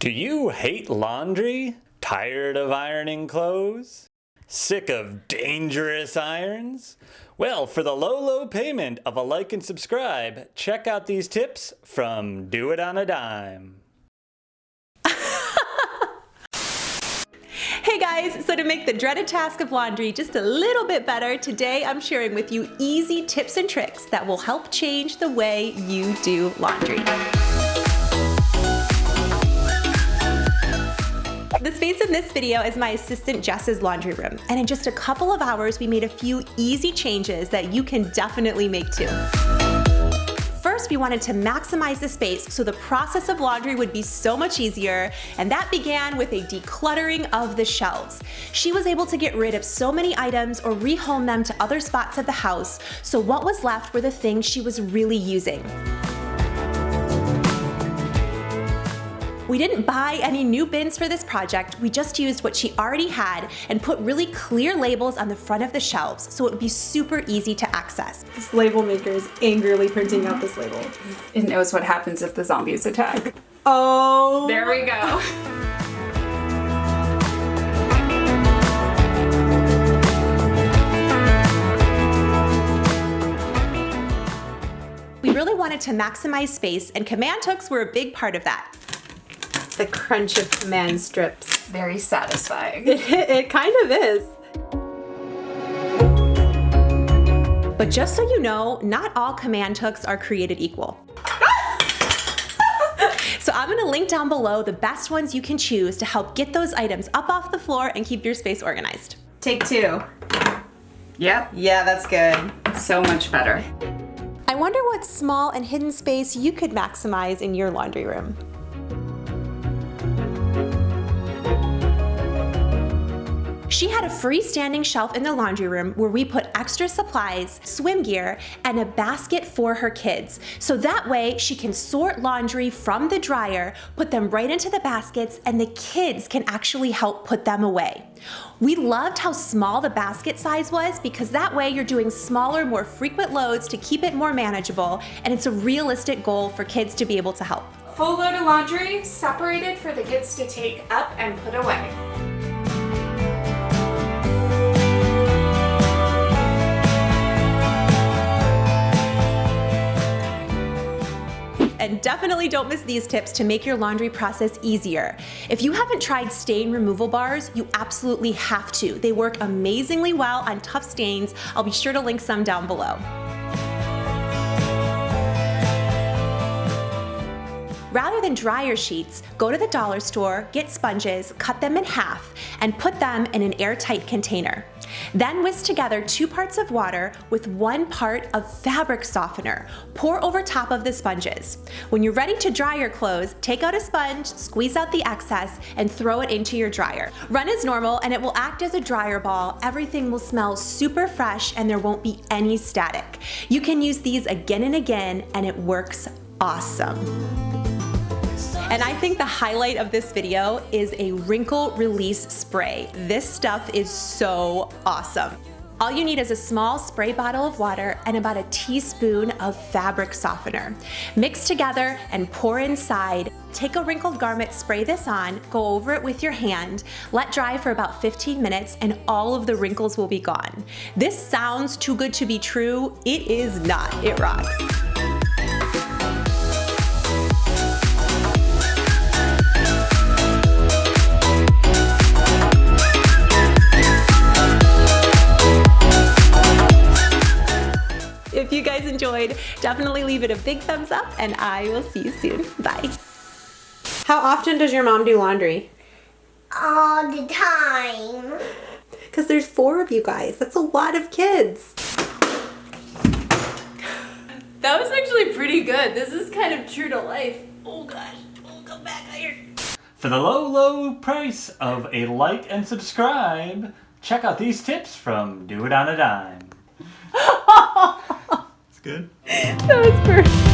Do you hate laundry? Tired of ironing clothes? Sick of dangerous irons? Well, for the low payment of a like and subscribe, check out these tips from Doitonadime. Hey guys, so to make the dreaded task of laundry just a little bit better, today I'm sharing with you easy tips and tricks that will help change the way you do laundry. The space in this video is my assistant Jess's laundry room, and in just a couple of hours we made a few easy changes that you can definitely make too. First, we wanted to maximize the space so the process of laundry would be so much easier, and that began with a decluttering of the shelves. She was able to get rid of so many items or rehome them to other spots of the house, so what was left were the things she was really using. We didn't buy any new bins for this project, we just used what she already had and put really clear labels on the front of the shelves so it would be super easy to access. This label maker is angrily printing out this label. It knows what happens if the zombies attack. Oh! There we go. We really wanted to maximize space, and command hooks were a big part of that. The crunch of command strips. Very satisfying. It kind of is. But just so you know, not all command hooks are created equal. So I'm gonna link down below the best ones you can choose to help get those items up off the floor and keep your space organized. Take two. Yep. Yeah, that's good. So much better. I wonder what small and hidden space you could maximize in your laundry room. She had a freestanding shelf in the laundry room where we put extra supplies, swim gear, and a basket for her kids. So that way she can sort laundry from the dryer, put them right into the baskets, and the kids can actually help put them away. We loved how small the basket size was because that way you're doing smaller, more frequent loads to keep it more manageable, and it's a realistic goal for kids to be able to help. Full load of laundry, separated for the kids to take up and put away. And definitely don't miss these tips to make your laundry process easier. If you haven't tried stain removal bars, you absolutely have to. They work amazingly well on tough stains. I'll be sure to link some down below. Rather than dryer sheets, go to the dollar store, get sponges, cut them in half, and put them in an airtight container. Then whisk together 2 parts of water with 1 part of fabric softener. Pour over top of the sponges. When you're ready to dry your clothes, take out a sponge, squeeze out the excess, and throw it into your dryer. Run as normal and it will act as a dryer ball. Everything will smell super fresh and there won't be any static. You can use these again and again and it works awesome. And I think the highlight of this video is a Wrinkle Release spray. This stuff is so awesome. All you need is a small spray bottle of water and about a teaspoon of fabric softener. Mix together and pour inside. Take a wrinkled garment, spray this on, go over it with your hand, let dry for about 15 minutes, and all of the wrinkles will be gone. This sounds too good to be true. It is not. It rocks. If you guys enjoyed, definitely leave it a big thumbs up, and I will see you soon. Bye. How often does your mom do laundry? All the time. Because there's 4 of you guys. That's a lot of kids. That was actually pretty good. This is kind of true to life. Oh gosh. Oh, come back here. For the low price of a like and subscribe, check out these tips from Doitonadime. It's good. That was perfect.